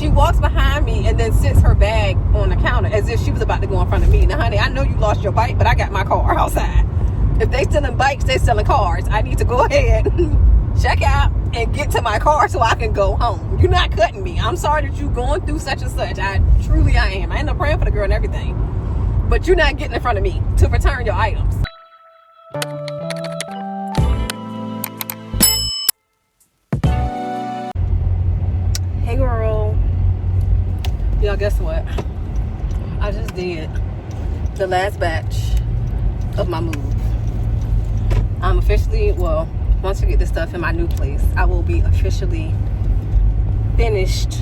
she walks behind me and then sits her bag on the counter as if she was about to go in front of me. Now, honey, I know you lost your bike, but I got my car outside. If they selling bikes, they selling cars. I need to go ahead, check out, and get to my car so I can go home. You're not cutting me. I'm sorry that you're going through such and such. I am. I end up praying for the girl and everything. But you're not getting in front of me to return your items. Hey, girl. Y'all, guess what? I just did the last batch of my move. I'm officially, well, once I get this stuff in my new place, I will be officially finished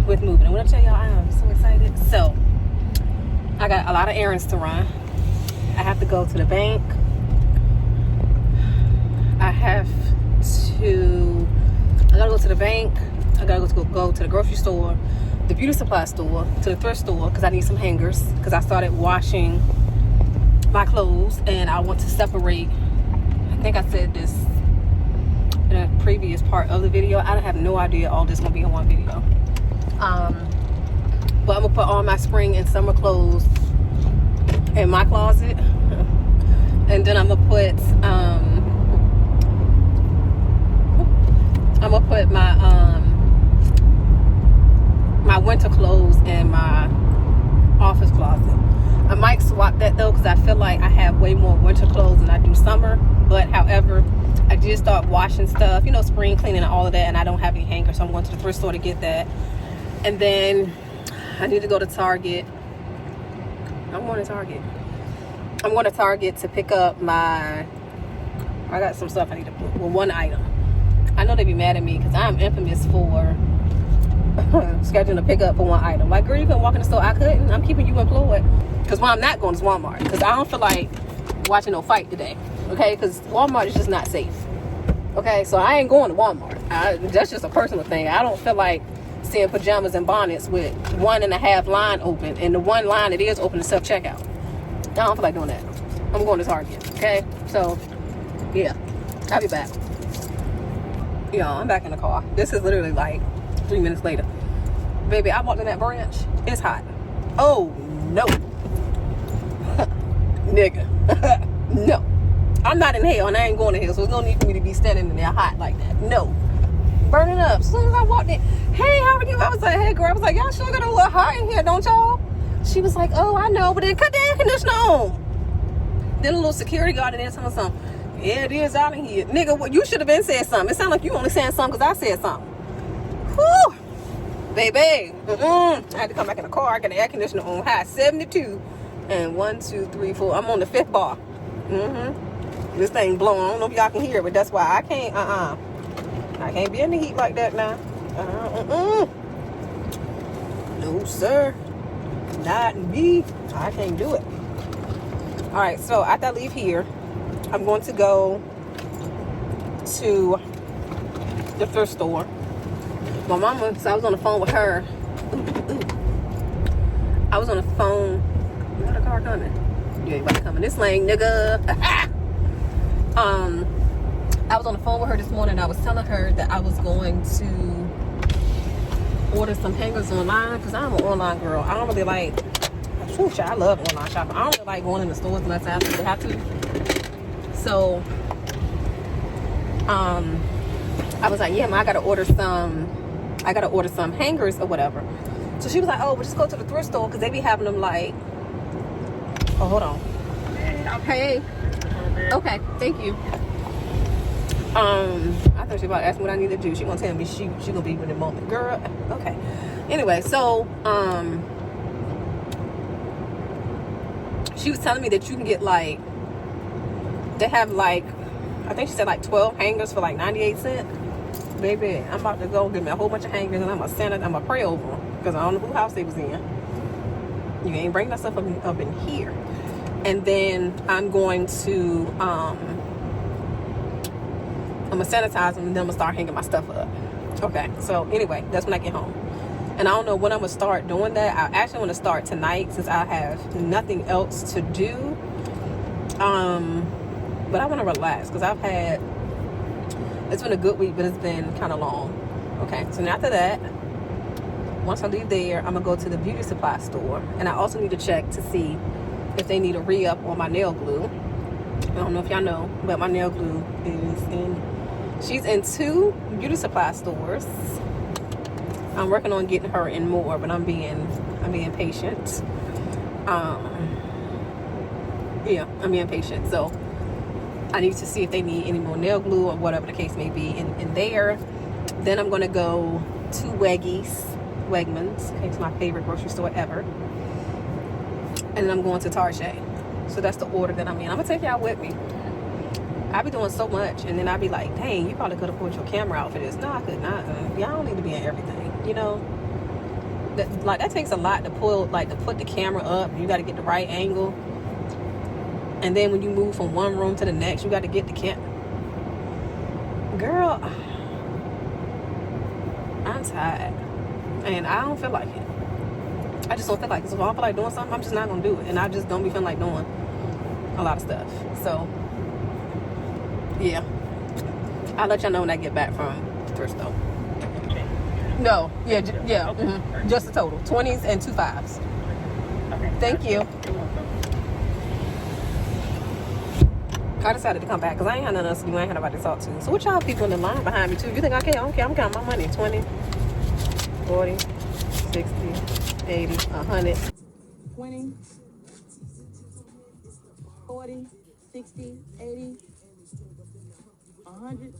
with moving. And when I tell y'all, I am so excited. So, I got a lot of errands to run. I have to go to the bank. I gotta go to the bank. I gotta go to the grocery store, the beauty supply store, to the thrift store, because I need some hangers, because I started washing my clothes and I want to separate. I think I said this in a previous part of the video. I have no idea all this gonna be in one video. But I'm gonna put all my spring and summer clothes in my closet, and then I'm gonna put my winter clothes in my office closet. I might swap that though, because I feel like I have way more winter clothes than I do summer. But however, I did start washing stuff, you know, spring cleaning and all of that, and I don't have any hangers, so I'm going to the thrift store to get that. And then I need to go to Target. I'm going to Target to pick up I got some stuff I need to put, well, one item. I know they be mad at me because I'm infamous for scheduling a pickup for one item. Like, girl, you couldn't walk in the store. I couldn't. I'm keeping you employed. Because where I'm not going is Walmart. Because I don't feel like watching no fight today. Okay? Because Walmart is just not safe. Okay? So I ain't going to Walmart. That's just a personal thing. I don't feel like seeing pajamas and bonnets with 1.5 line open. And the one line that is open is self-checkout. I don't feel like doing that. I'm going to Target. Okay? So, yeah. I'll be back. Y'all, I'm back in the car. This is literally like 3 minutes later. Baby, I walked in that branch. It's hot. Oh, no. Nigga. No. I'm not in hell and I ain't going to hell, so there's no need for me to be standing in there hot like that. No. Burning up. As soon as I walked in, hey, how are you? I was like, hey, girl. I was like, y'all sure got a little hot in here, don't y'all? She was like, oh, I know, but then cut the air conditioner on. Then a little security guard in there telling something. Yeah, it is out in here. Nigga, what, you should have been saying something. It sounded like you only saying something because I said something. Whew. Baby. I had to come back in the car. I got the air conditioner on high 72. And 1, 2, 3, 4. I'm on the 5th bar. This thing blowing. I don't know if y'all can hear it, but that's why I can't, I can't be in the heat like that now. No, sir. Not me. I can't do it. Alright, so after I leave here, I'm going to go to the thrift store. My mama, so I was on the phone with her. I was on the phone. You got a car coming? You ain't about to come in this lane, nigga. I was on the phone with her this morning. I was telling her that I was going to order some hangers online because I'm an online girl. I don't really like, I love online shopping. I don't really like going in the stores unless I absolutely have to. So, I was like, yeah, I gotta order some hangers or whatever. So she was like, oh, we'll just go to the thrift store because they be having them like, oh, hold on. Hey. Okay, thank you. I thought she was about to ask me what I need to do. She gonna tell me she gonna be in a moment. Girl, okay. Anyway, so, she was telling me that you can get like, they have like, I think she said like 12 hangers for like 98 cents. Baby, I'm about to go get me a whole bunch of hangers and I'm gonna pray over them because I don't know who house they was in. You ain't bring that stuff up in here. And then I'm going to I'm gonna sanitize them and then I'm gonna start hanging my stuff up. Okay, so anyway, that's when I get home. And I don't know when I'm gonna start doing that. I actually want to start tonight since I have nothing else to do. But I want to relax because it's been a good week, but it's been kind of long. Okay, so after that, once I leave there, I'm gonna go to the beauty supply store, and I also need to check to see if they need a re-up on my nail glue. I don't know if y'all know, but my nail glue she's in 2 beauty supply stores. I'm working on getting her in more, but I'm being patient. Yeah, I'm being patient. So I need to see if they need any more nail glue or whatever the case may be in there. Then I'm gonna go to Wegmans. It's my favorite grocery store ever. And then I'm going to Target. So that's the order that I'm in. I'm gonna take y'all with me. I be doing so much, and then I be like, dang, you probably could have pulled your camera out for this. No, I could not. Y'all don't need to be in everything, you know. That takes a lot to pull, like, to put the camera up. You got to get the right angle, and then when you move from one room to the next, you got to get the camera. Girl, I'm tired, and I don't feel like it. I just don't feel like it. So if I don't feel like doing something, I'm just not gonna do it, and I just don't be feeling like doing a lot of stuff. So yeah, I'll let y'all know when I get back from the thrift store. No, yeah, mm-hmm. Just the total, 20s and 2 5s. Okay. Thank you. I decided to come back because I ain't had nothing else to do. I ain't had nobody to talk to. So what y'all people in the line behind me too? You think I care? I don't care. I'm counting my money. 20, 40, 60, 80, 100. 20, 40, 60, 80, 100,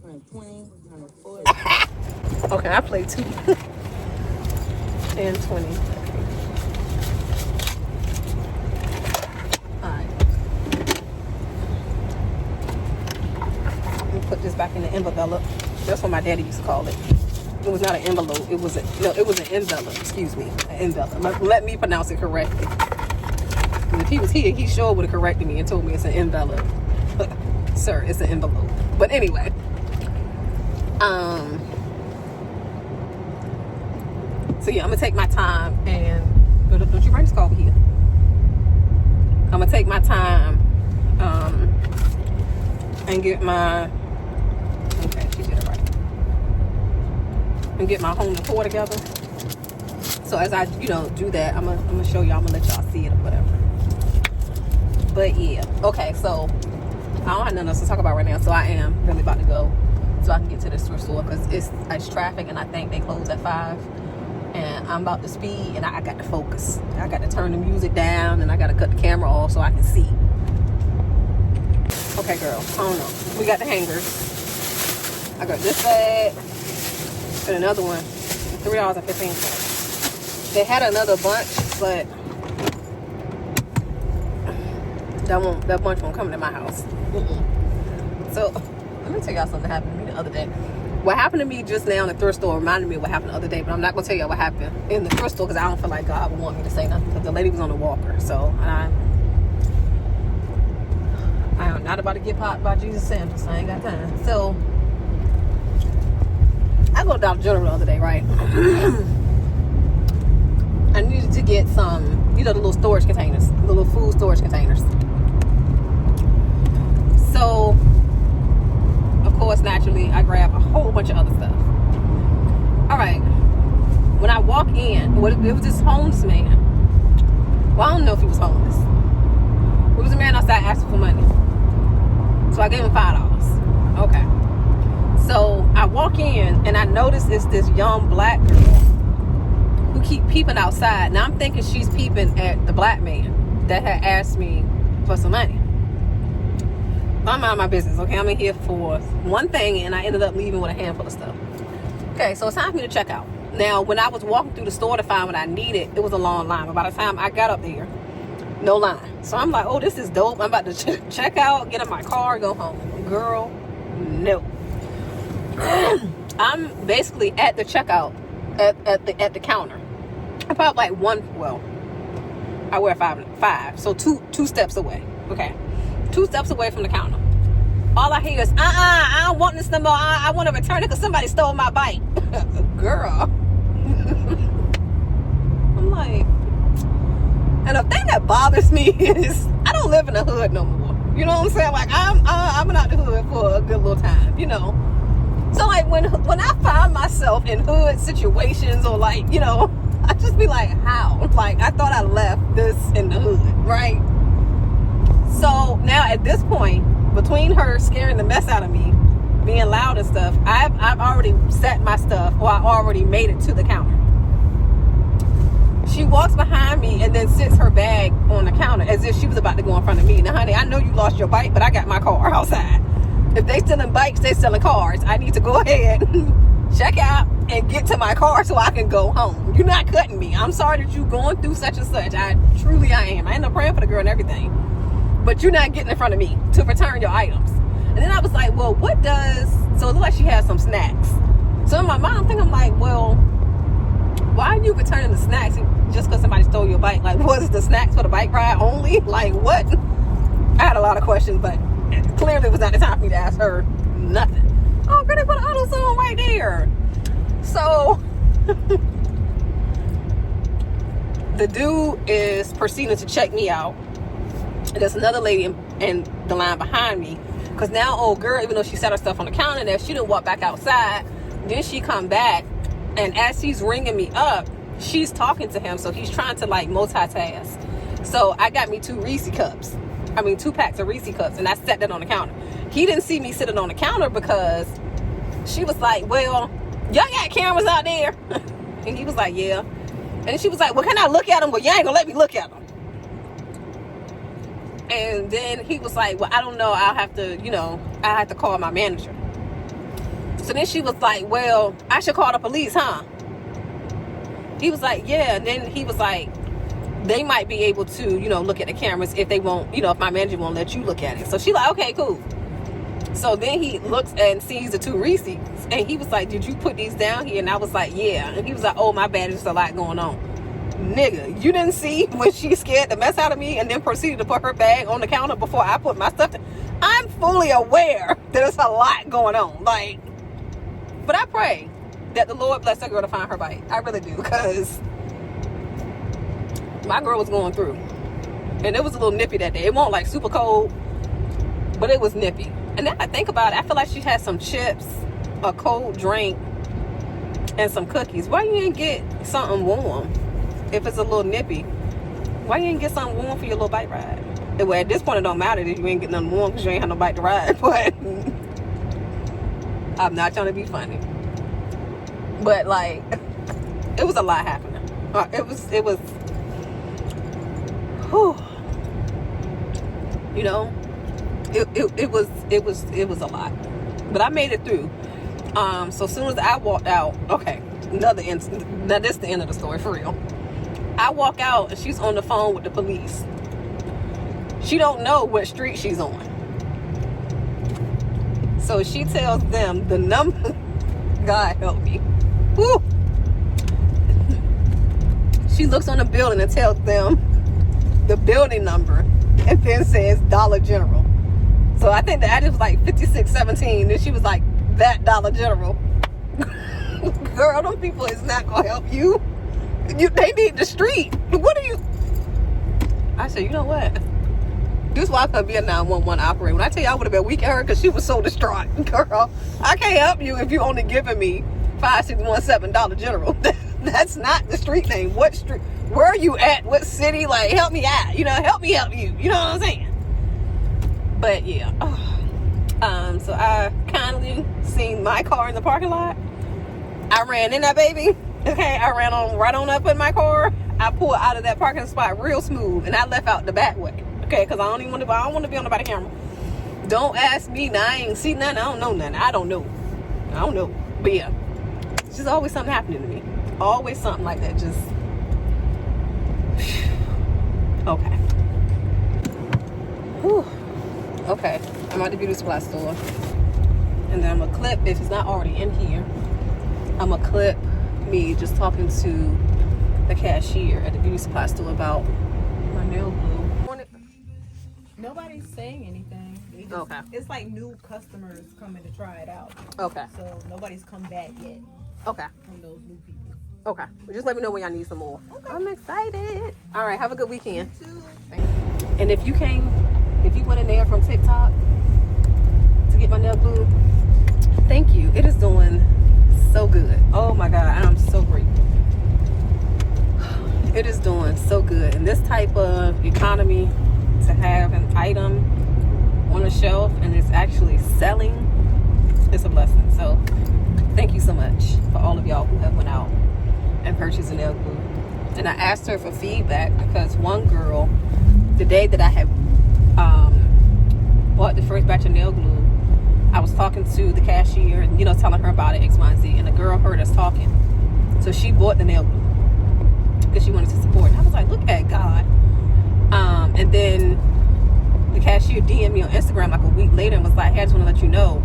120, 140. Okay, I played 2 and 20. Alright. Let me put this back in the envelope. That's what my daddy used to call it. It was not an envelope. It was an envelope. Excuse me, an envelope. Let me pronounce it correctly. If he was here, he sure would have corrected me and told me it's an envelope. Sir, it's an envelope. But anyway, so yeah, I'm gonna take my time and don't you bring this coffee here? I'm gonna take my time and get my she did it right. And get my home decor together. So as I do that, I'm gonna show y'all. I'm gonna let y'all see it or whatever. But yeah, okay. So I don't have nothing else to talk about right now. So I am really about to go so I can get to this thrift store because it's traffic and I think they close at 5. And I'm about to speed and I got to focus. I got to turn the music down and I got to cut the camera off so I can see. Okay, girl. I don't know. We got the hangers. I got this bag and another one. $3.15. They had another bunch, but that bunch won't come to my house. So let me tell y'all something that happened to me the other day. What happened to me just now in the thrift store reminded me of what happened the other day, but I'm not going to tell y'all what happened in the thrift store because I don't feel like God would want me to say nothing because the lady was on a walker. So I am not about to get popped by Jesus sandals. I ain't got time. So I go to Dollar General the other day, right? I needed to get some, the little storage containers, the little food storage containers. So of course, naturally, I grab a whole bunch of other stuff. All right. When I walk in, it was this homeless man. Well, I don't know if he was homeless. It was a man outside asking for money. So I gave him $5. Okay. So I walk in, and I notice it's this young black girl who keep peeping outside. Now, I'm thinking she's peeping at the black man that had asked me for some money. I'm out of my business, okay? I'm in here for one thing, and I ended up leaving with a handful of stuff. Okay, so it's time for me to check out. Now, when I was walking through the store to find what I needed, it was a long line. But by the time I got up there, no line. So I'm like, oh, this is dope. I'm about to check out, get in my car, go home. Girl, no. I'm basically at the checkout, at the counter. I'm probably like I wear five. So two steps away, okay? 2 steps away from the counter. All I hear is, I don't want this no more. I want to return it because somebody stole my bike. Girl. I'm like, and the thing that bothers me is I don't live in the hood no more. You know what I'm saying? Like, I've been out the hood for a good little time, So like when I find myself in hood situations or like, you know, I just be like, how? Like I thought I left this in the hood, right? So now at this point, between her scaring the mess out of me, being loud and stuff, I've already set my stuff, or I already made it to the counter. She walks behind me and then sits her bag on the counter as if she was about to go in front of me. Now, honey, I know you lost your bike, but I got my car outside. If they selling bikes, they selling cars. I need to go ahead, check out, and get to my car so I can go home. You're not cutting me. I'm sorry that you're going through such and such. I am. I end up praying for the girl and everything. But you're not getting in front of me to return your items. And then I was like, well, what does... So it looked like she had some snacks. So in my mind, I'm like, well, why are you returning the snacks just because somebody stole your bike? Like, was the snacks for the bike ride only? Like, what? I had a lot of questions, but clearly it was not the time for me to ask her nothing. Oh, girl, they put an auto zone right there. So the dude is proceeding to check me out. And there's another lady in the line behind me. Because now old girl, even though she set her stuff on the counter there, she didn't walk back outside. Then she come back. And as he's ringing me up, she's talking to him. So he's trying to like multitask. So I got me 2 packs of Reese cups. And I set that on the counter. He didn't see me sitting on the counter because she was like, well, y'all got cameras out there? And he was like, yeah. And she was like, well, can I look at them? Well, you ain't gonna let me look at them. And then he was like, well, I don't know. I have to call my manager. So then she was like, well, I should call the police, huh? He was like, yeah. And then he was like, they might be able to, look at the cameras if they won't, if my manager won't let you look at it. So she like, okay, cool. So then he looks and sees the 2 receipts. And he was like, did you put these down here? And I was like, yeah. And he was like, oh, my bad. There's a lot going on. Nigga, you didn't see when she scared the mess out of me and then proceeded to put her bag on the counter before I put my stuff down? I'm fully aware that there's a lot going on. Like, but I pray that the Lord bless that girl to find her bike. I really do, because my girl was going through. And it was a little nippy that day. It wasn't like super cold, but it was nippy. And then I think about it, I feel like she had some chips, a cold drink, and some cookies. Why you ain't get something warm? If it's a little nippy, why you ain't get something warm for your little bike ride? Well, at this point, it don't matter that you ain't getting nothing warm because you ain't have no bike to ride. But I'm not trying to be funny. But like, it was a lot happening. It was, whew. It was a lot. But I made it through. So as soon as I walked out, okay, another incident. Now this is the end of the story for real. I walk out and she's on the phone with the police. She don't know what street she's on. So she tells them the number. God help me. Woo. She looks on the building and tells them the building number and then says Dollar General. So I think the address was like 5617. Then she was like, that Dollar General. Girl, them people is not going to help you. They need the street. What are you? I said, you know what? This is why I couldn't be a 911 operator. When I tell you I would have been weak at her because she was so distraught. Girl, I can't help you if you only giving me 5617 Dollar General. That's not the street name. What street? Where are you at? What city? Like, help me out. Help me help you. You know what I'm saying? But yeah. So I kindly seen my car in the parking lot. I ran in that baby. Okay, I ran right on up in my car. I pulled out of that parking spot real smooth, and I left out the back way. Okay, because I don't want to be on nobody's camera. Don't ask me. Now I ain't see nothing. I don't know nothing. I don't know. But yeah, it's just always something happening to me. Always something like that. Just okay. Whew. Okay, I'm at the beauty supply store, and then I'm gonna clip, if it's not already in here, I'm gonna clip me just talking to the cashier at the beauty supply store about my nail glue. Nobody's saying anything. Okay. It's like new customers coming to try it out. Okay. So nobody's come back yet Okay. from those new people. Okay. Well, just let me know when y'all need some more. Okay. I'm excited. All right. Have a good weekend. You too. And if you went in there from TikTok to get my nail glue, Thank you. It is doing so good. Oh my God, I'm so grateful. It is doing so good. In this type of economy, to have an item on a shelf and it's actually selling, it's a blessing. So thank you so much for all of y'all who have went out and purchased a nail glue. And I asked her for feedback because one girl, the day that I had bought the first batch of nail glue, I was talking to the cashier and, telling her about it, X, Y, and Z. And the girl heard us talking. So she bought the nail glue because she wanted to support. And I was like, look at God. And then the cashier DM'd me on Instagram like a week later and was like, hey, I just want to let you know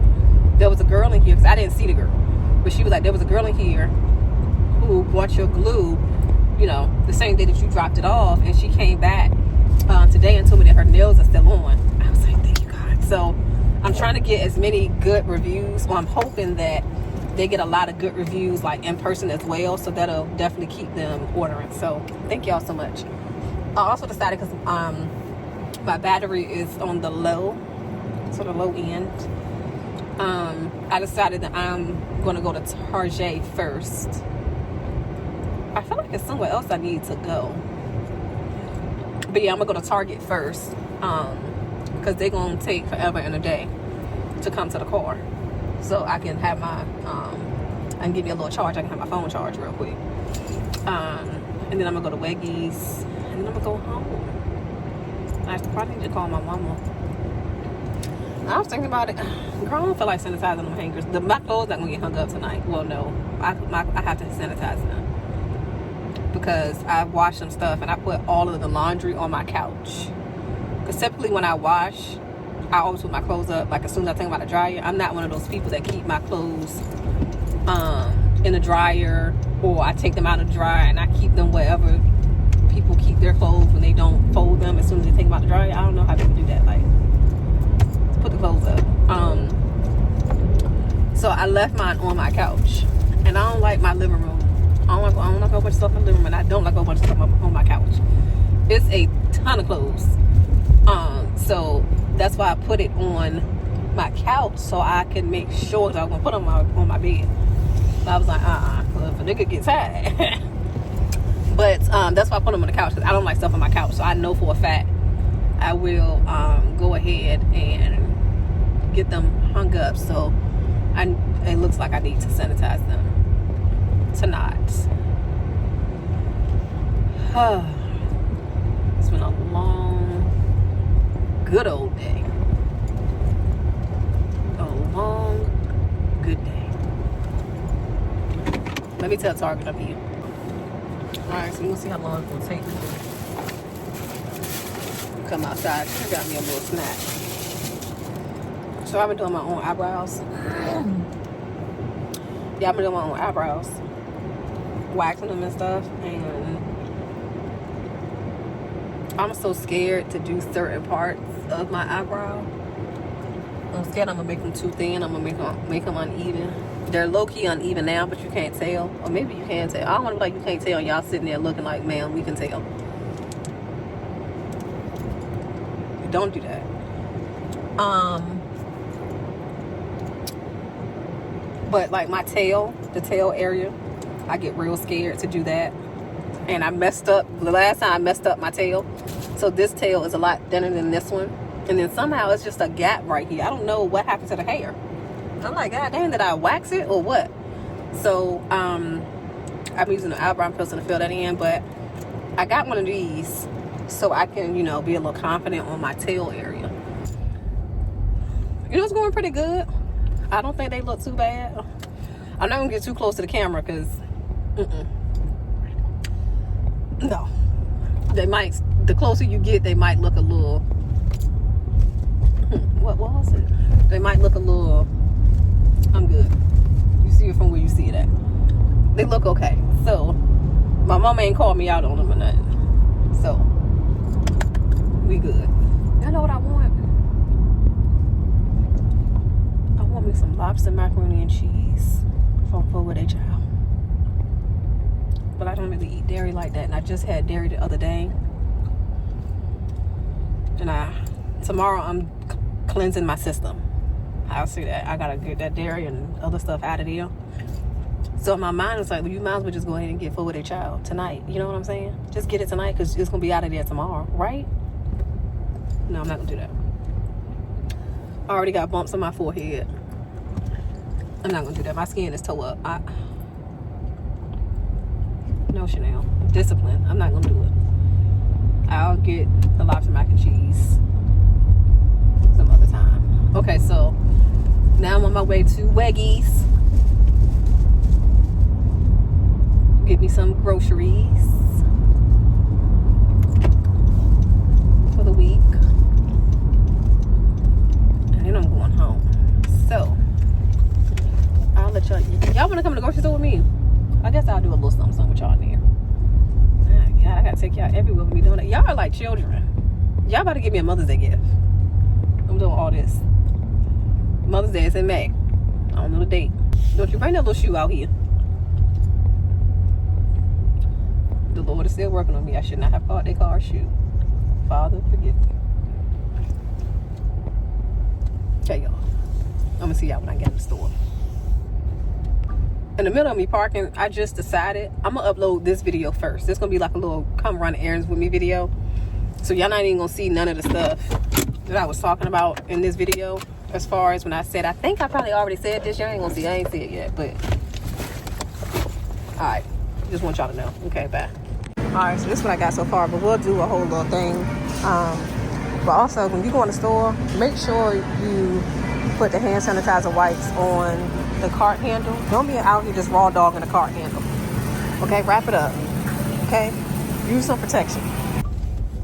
there was a girl in here, because I didn't see the girl. But she was like, there was a girl in here who bought your glue, the same day that you dropped it off. And she came back today and told me that her nails are still on. I was like, thank you, God. So I'm trying to get as many good reviews. Well, I'm hoping that they get a lot of good reviews like in person as well. So that'll definitely keep them ordering. So thank y'all so much. I also decided, because my battery is on the low, sort of low end. I decided that I'm going to go to Target first. I feel like there's somewhere else I need to go. But yeah, I'm going to go to Target first. Because they're going to take forever and a day to come to the car. So I can have my, I can give me a little charge. I can have my phone charged real quick. And then I'm going to go to Weggies. And then I'm going to go home. I probably need to call my mama. I was thinking about it. Girl, I don't feel like sanitizing them hangers. My clothes not going to get hung up tonight. Well, no. I have to sanitize them. Because I washed some stuff and I put all of the laundry on my couch. Because typically when I wash, I always put my clothes up like as soon as I think about the dryer. I'm not one of those people that keep my clothes in the dryer, or I take them out of the dryer and I keep them wherever people keep their clothes when they don't fold them as soon as they take them out the dryer. I don't know how people do that. Like, put the clothes up. So I left mine on my couch, and I don't like my living room. I don't like a whole bunch of stuff in the living room, and I don't like a whole bunch of stuff on my couch. It's a ton of clothes. So that's why I put it on my couch, so I can make sure that I was gonna put them on my bed. But I was like, well, if a nigga gets tired. But that's why I put them on the couch, because I don't like stuff on my couch. So I know for a fact I will go ahead and get them hung up. So it looks like I need to sanitize them tonight. It's been a long, good old day. A long, good day. Let me tell Target I'm here. Alright, so we'll see how long it's going to take me to come outside. I got me a little snack. So I've been doing my own eyebrows. Yeah, I've been doing my own eyebrows. Waxing them and stuff. And I'm so scared to do certain parts of my eyebrow. I'm scared I'm going to make them too thin. I'm going to make them uneven. They're low-key uneven now, but you can't tell. Or maybe you can tell. I don't want to be like you can't tell. Y'all sitting there looking like, man, we can tell. Don't do that. But like my tail, the tail area, I get real scared to do that. And I messed up. The last time I messed up my tail. So this tail is a lot thinner than this one. And then somehow it's just a gap right here. I don't know what happened to the hair. I'm like, God damn, did I wax it or what? So, I'm using an eyebrow pencil to fill that in. But I got one of these so I can, be a little confident on my tail area. It's going pretty good. I don't think they look too bad. I'm not going to get too close to the camera because, no. The closer you get, they might look a little, what was it? They might look a little, I'm good. You see it from where you see it at. They look okay. So, my mama ain't called me out on them or nothing. So, we good. You know what I want? I want me some lobster macaroni and cheese from Forward H. But I don't really eat dairy like that. And I just had dairy the other day. And tomorrow I'm cleansing my system. I'll see that. I gotta get that dairy and other stuff out of there. So my mind is like, well, you might as well just go ahead and get food with a child tonight. You know what I'm saying? Just get it tonight because it's gonna be out of there tomorrow, right? No, I'm not gonna do that. I already got bumps on my forehead. I'm not gonna do that. My skin is toe up. No, Chanel. Discipline. I'm not gonna do it. I'll get the lobster mac and cheese some other time. Okay, so now I'm on my way to Weggies. Get me some groceries for the week. And then I'm going home. So I'll let y'all wanna come to the grocery store with me? I guess I'll do a little something with y'all there. Oh, God, I gotta take y'all everywhere with me doing that. Y'all are like children. Y'all about to give me a Mother's Day gift. I'm doing all this. Mother's Day is in May. I don't know the date. Don't you bring that little shoe out here. The Lord is still working on me. I should not have bought that car shoe. Father, forgive me. Okay, y'all. I'm gonna see y'all when I get in the store. In the middle of me parking, I just decided I'm gonna upload this video first. This gonna be like a little come run errands with me video. So y'all not even gonna see none of the stuff that I was talking about in this video. As far as when I said, I think I probably already said this. Y'all ain't gonna see. I ain't said it yet, but all right. Just want y'all to know. Okay, bye. All right, so this is what I got so far, but we'll do a whole little thing. But also, when you go in the store, make sure you put the hand sanitizer wipes on the cart handle. Don't be out here just raw dogging the cart handle. Okay, wrap it up. Okay, use some protection.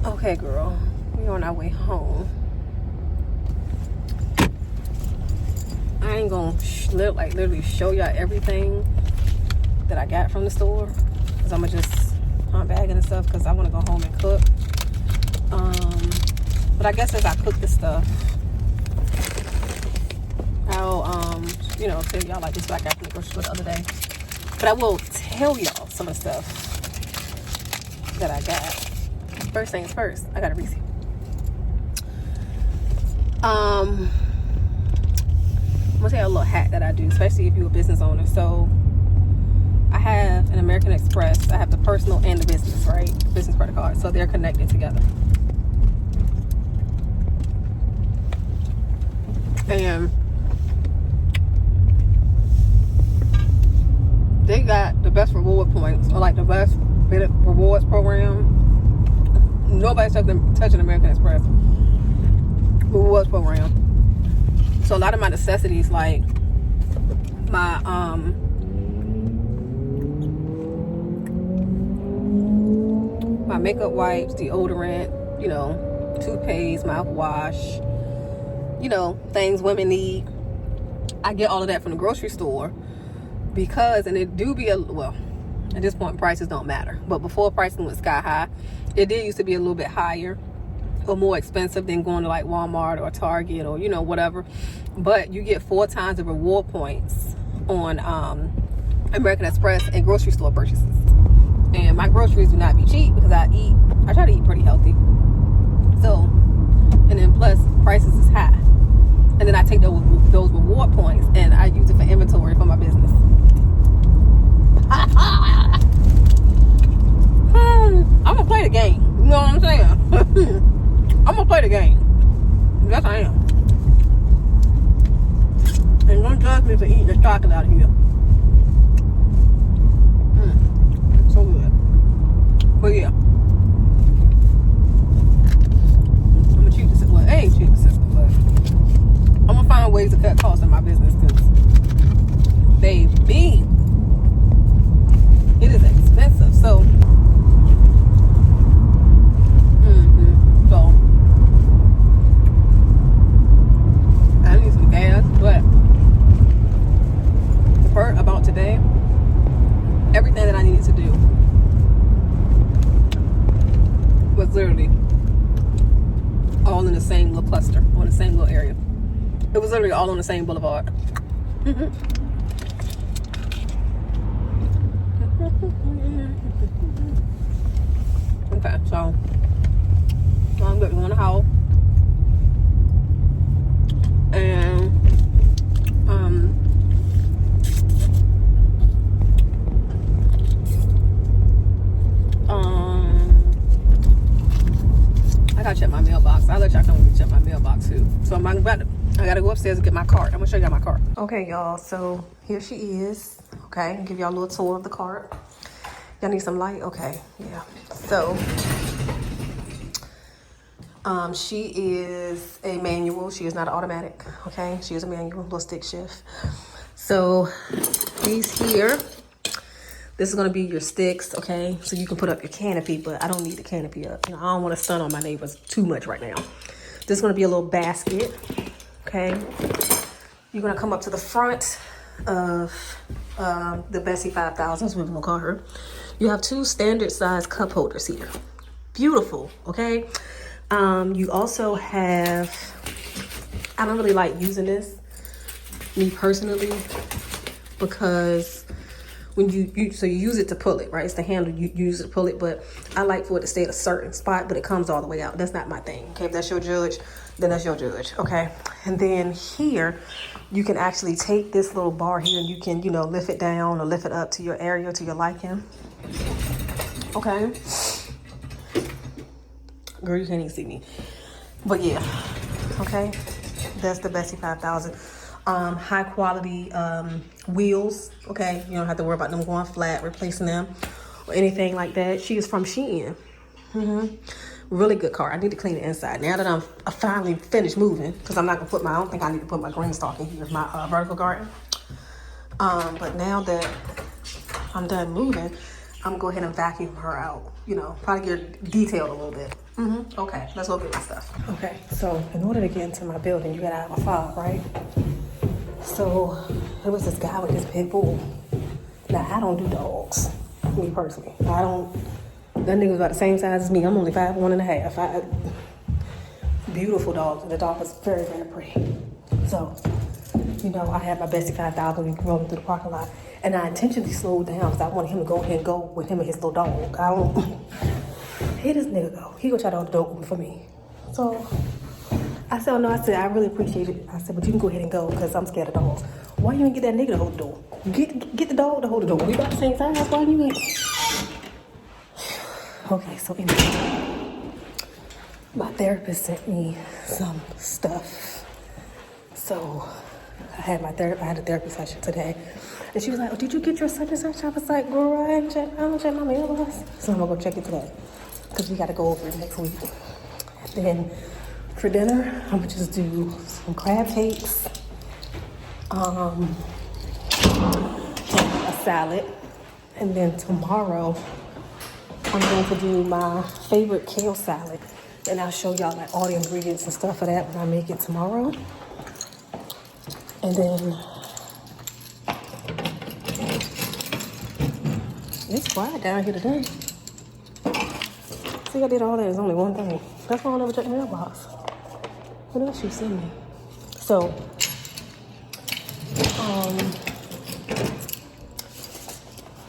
Okay, girl, we're on our way home. I ain't gonna literally show y'all everything that I got from the store, because I'm gonna just unbag it and stuff because I want to go home and cook. But I guess as I cook this stuff, I'll tell y'all like this what I got from the grocery store the other day. But I will tell y'all some of the stuff that I got. First things first, I got a receipt. I'm gonna tell you a little hack that I do, especially if you're a business owner. So I have an American Express. I have the personal and the business, right? Business credit card. So they're connected together. And they got the best reward points, or like the best rewards program. Nobody's touching American Express rewards program. So a lot of my necessities, like my my makeup wipes, deodorant, toothpaste, mouthwash, things women need, I get all of that from the grocery store. Because, and it do be at this point prices don't matter, but before pricing went sky high, it did used to be a little bit higher or more expensive than going to like Walmart or Target or whatever. But you get 4 times the reward points on American Express and grocery store purchases. And my groceries do not be cheap because I try to eat pretty healthy. So, and then plus prices is high. And then I take those reward points and I use it for inventory for my business. I'm gonna play the game. You know what I'm saying? I'm gonna play the game. Yes, I am. And don't judge me for eating the chocolate out of here. So good. But yeah, I'm gonna cheat the system. Well, I ain't cheat the system, but I'm gonna find ways to cut costs in my business because, baby, it is expensive. So, I need some gas. But the part about today, everything that I needed to do was literally all in the same little cluster, on the same little area. It was literally all on the same boulevard. Okay, so I'm going to the house and gotta check my mailbox. I'll let y'all know when we check my mailbox too. So I gotta go upstairs and get my cart. I'm gonna show y'all my cart. Okay, y'all, so here she is. Okay, I'll give y'all a little tour of the cart. Y'all need some light? Okay, yeah. So she is a manual. She is not an automatic. Okay, she is a manual, little stick shift. So these here, this is gonna be your sticks, okay? So you can put up your canopy, but I don't need the canopy up. You know, I don't want to stun on my neighbors too much right now. This is gonna be a little basket, okay? You're gonna come up to the front of the Bessie 5000, is what we're gonna call her. You have 2 standard size cup holders here. Beautiful, okay? You also have, I don't really like using this, me personally, because when you use it to pull it, right? It's the handle, you use it to pull it, but I like for it to stay at a certain spot, but it comes all the way out. That's not my thing, okay? If that's your judge, then that's your judge, okay? And then here, you can actually take this little bar here and you can, you know, lift it down or lift it up to your area, to your liking, okay? Girl, you can't even see me. But yeah, okay? That's the Bessie 5000. High quality wheels, okay? You don't have to worry about them going flat, replacing them, or anything like that. She is from Shein. Really good car. I need to clean the inside. Now that I finally finished moving, because I'm not going to put I don't think I need to put my green stalk in here, my vertical garden. But now that I'm done moving, I'm going to go ahead and vacuum her out. You know, probably get her detailed a little bit. Okay, let's go get my stuff. Okay, so in order to get into my building, you got to have a fob, right? So there was this guy with this pit bull. Now, I don't do dogs, me personally. That nigga was about the same size as me. I'm only 5'1.5". Beautiful dog. The dog was very, very pretty. So, you know, I had my Bessie 5000. We rolling through the parking lot. And I intentionally slowed down because I wanted him to go ahead and go with him and his little dog. Here this nigga go. He go try to hold the door open for me. So I said, oh no, I said, I really appreciate it. I said, but you can go ahead and go because I'm scared of dogs. Why you ain't get that nigga to hold the door? Get the dog to hold the door. We about the same size. Why you ain't? Okay, so anyway, my therapist sent me some stuff. So I had a therapy session today. And she was like, oh, did you get your such and such? I was like, girl, I don't check my mailbox. So I'm gonna go check it today because we gotta go over it next week. Then for dinner, I'm gonna just do some crab cakes, a salad, and then tomorrow I'm going to do my favorite kale salad, and I'll show y'all like all the ingredients and stuff for that when I make it tomorrow. And then it's quiet down here today. See, I did all that. There's only one thing. That's why I never check the mailbox. What else you send me? So, I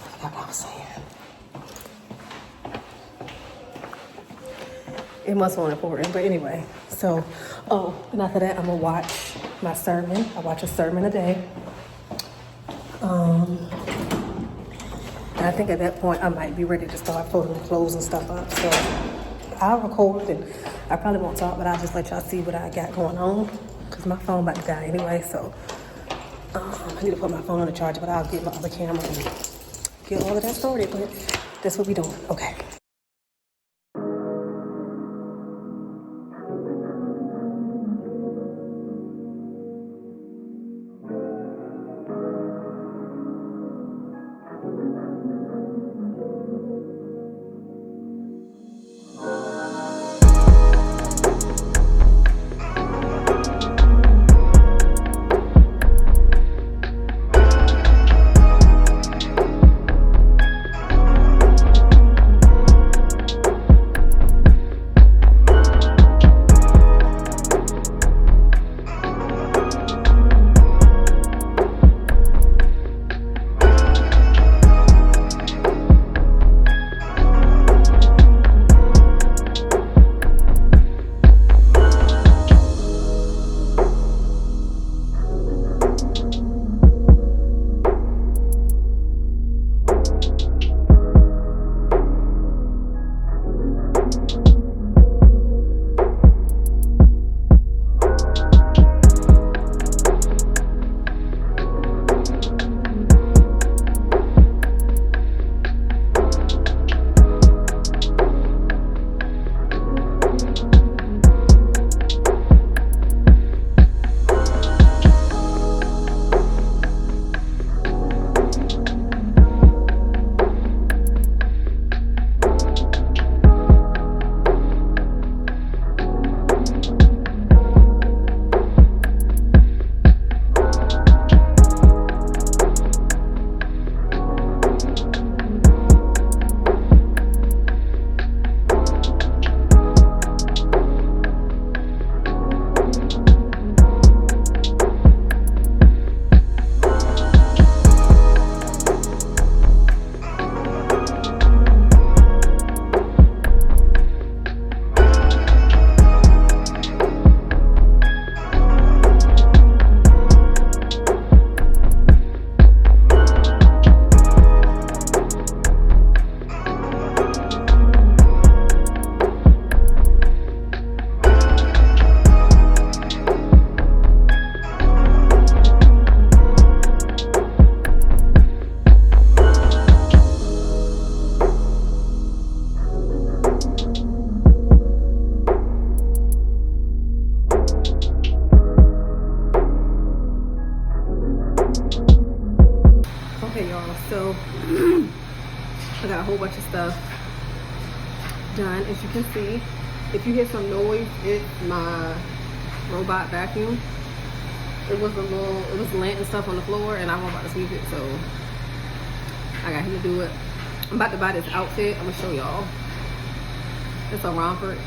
forgot what I was saying. It must be important, but anyway. So, and after that, I'm gonna watch my sermon. I watch a sermon a day. And I think at that point, I might be ready to start folding clothes and stuff up. So I'll record and I probably won't talk, but I'll just let y'all see what I got going on because my phone about to die anyway. So I need to put my phone on the charger, but I'll get my other camera and get all of that started. But that's what we doing. Okay. done. As you can see, if you hear some noise, it's my robot vacuum. It was lint and stuff on the floor, and I wasn't about to sweep it, so I got him to do it. I'm about to buy this outfit. I'm gonna show y'all. It's a romper.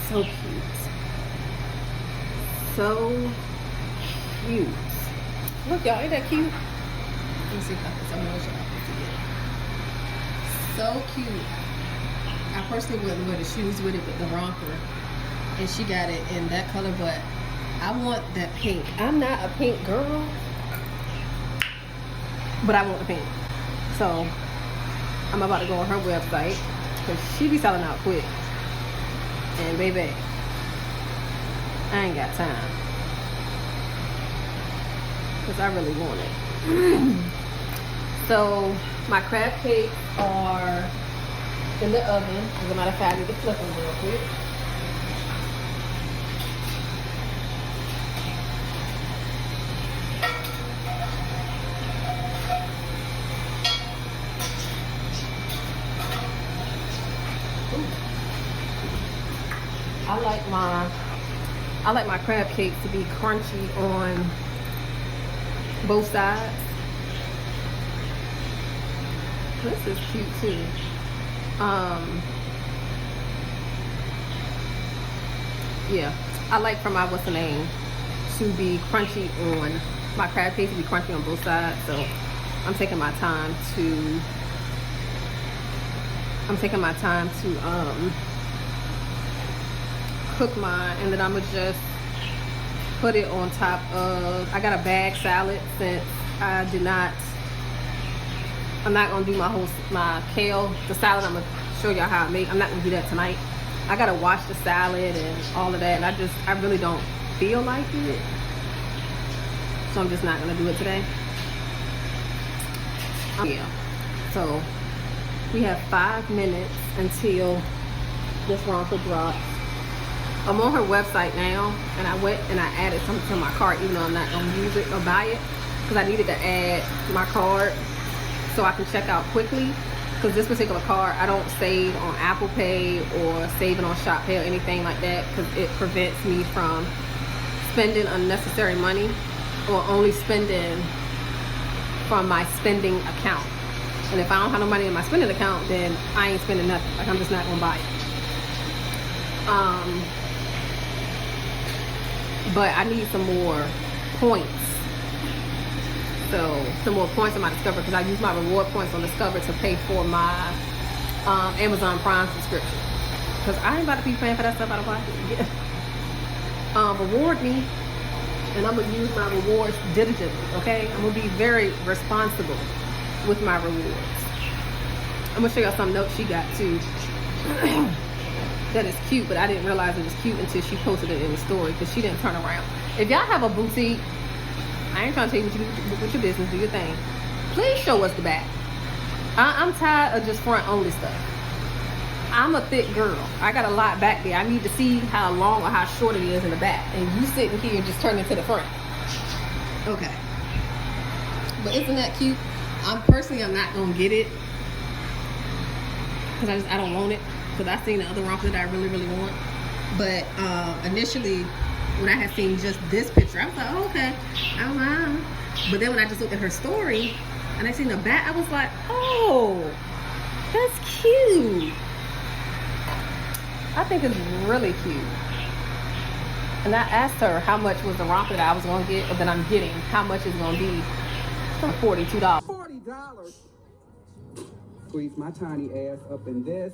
So cute. So cute. Look, y'all, ain't that cute? Let me see if I can show y'all. So cute. I personally wouldn't wear the shoes with it, but the romper. And she got it in that color, but I want that pink. I'm not a pink girl, but I want the pink. So I'm about to go on her website because she be selling out quick. And baby, I ain't got time because I really want it. So my crab cakes are in the oven. As a matter of fact, I need to flip them real quick. I like my crab cakes to be crunchy on both sides. This is cute too. Yeah, I like for my what's the name to be crunchy on my crab cakes to be crunchy on both sides. So I'm taking my time to cook mine, and then I'm gonna just put it on top of, I got a bag salad since I'm not gonna do my kale, the salad I'm gonna show y'all how I make. I'm not gonna do that tonight. I gotta wash the salad and all of that, and I really don't feel like it. So I'm just not gonna do it today. Yeah, so we have 5 minutes until this romper drops. I'm on her website now, and I went and I added something to my cart, even though I'm not gonna use it or buy it, because I needed to add my card so I can check out quickly. Because this particular card, I don't save on Apple Pay or saving on Shop Pay or anything like that, because it prevents me from spending unnecessary money or only spending from my spending account. And if I don't have no money in my spending account, then I ain't spending nothing. Like, I'm just not gonna buy it. But I need some more points. So some more points on my Discover, because I use my reward points on Discover to pay for my Amazon Prime subscription. Because I ain't about to be paying for that stuff out of pocket. Reward me, and I'm gonna use my rewards diligently. Okay, I'm gonna be very responsible with my rewards. I'm gonna show y'all some notes she got too. That is cute, but I didn't realize it was cute until she posted it in the story, because she didn't turn around. If y'all have a boutique, I ain't trying to tell you what you do with your business, do your thing. Please show us the back. I'm tired of just front only stuff. I'm a thick girl. I got a lot back there. I need to see how long or how short it is in the back. And you sitting here and just turning to the front. Okay. But isn't that cute? I'm not gonna get it, because I don't want it. Because I seen the other romper that I really, really want. But initially, when I had seen just this picture, I was like, oh, okay, I don't mind. But then when I just looked at her story and I seen the back, I was like, oh, that's cute. I think it's really cute. And I asked her how much was the romper that I was going to get, or that I'm getting, how much it's going to be. For $42. $40. Squeeze my tiny ass up in this.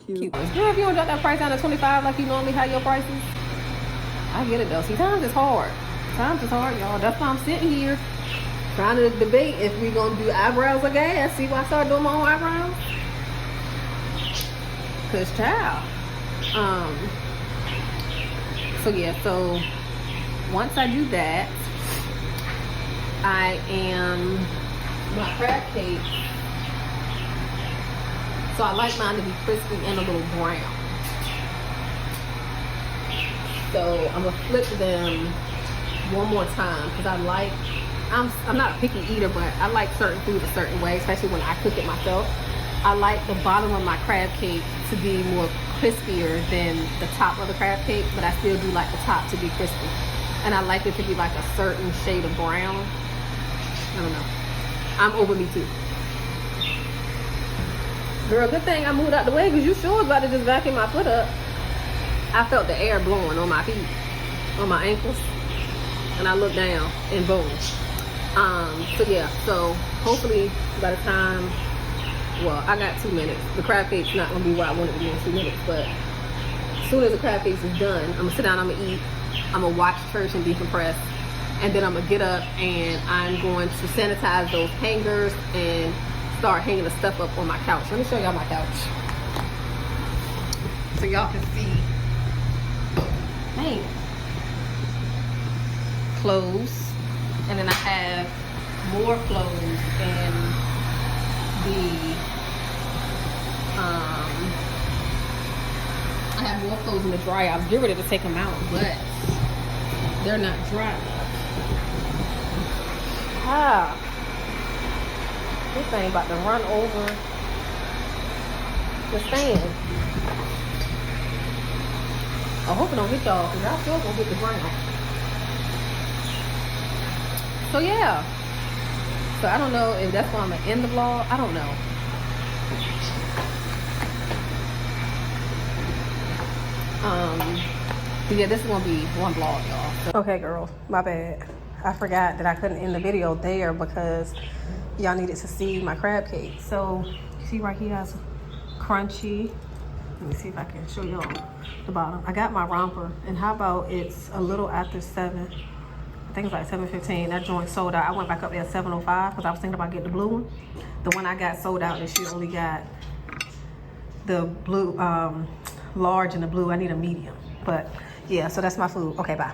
Cute. Girl, if you don't drop that price down to $25 like you normally have your prices, I get it though. See, times is hard. Times is hard, y'all. That's why I'm sitting here trying to debate if we gonna do eyebrows or gas. See why I started doing my own eyebrows? Cause child. So yeah, so once I do that, I am my crab cake. So I like mine to be crispy and a little brown. So I'm gonna flip them one more time, because I'm not a picky eater, but I like certain food a certain way, especially when I cook it myself. I like the bottom of my crab cake to be more crispier than the top of the crab cake, but I still do like the top to be crispy. And I like it to be like a certain shade of brown. I don't know. I'm over me too. Girl, good thing I moved out the way because you sure was about to just vacuum my foot up. I felt the air blowing on my feet, on my ankles. And I looked down and boom. So yeah, so hopefully by the time, well, I got 2 minutes. The crab cake's not gonna be where I want it to be in 2 minutes, but as soon as the crab cake is done, I'm gonna sit down, I'm gonna eat, I'm gonna watch church and decompress, and then I'm gonna get up and I'm going to sanitize those hangers and start hanging the stuff up on my couch. Let me show y'all my couch so y'all can see. Man, clothes, and then I have more clothes in the I have more clothes in the dryer. I was getting ready to take them out, but they're not dry. This thing about to run over the stand. I hope it don't hit y'all, because y'all still gonna hit the ground. So yeah. So I don't know if that's why I'm gonna end the vlog. I don't know. But yeah, this is gonna be one vlog, y'all. So, okay, girls, my bad. I forgot that I couldn't end the video there because y'all needed to see my crab cake. So you see right here, it's crunchy. Let me see if I can show y'all the bottom. I got my romper, and how about it's a little after 7. I think it's like 7:15. That joint sold out. I went back up there at 7:05 because I was thinking about getting the blue one. The one I got sold out, and she only got the blue, large and the blue. I need a medium. But yeah, so that's my food. Okay, bye.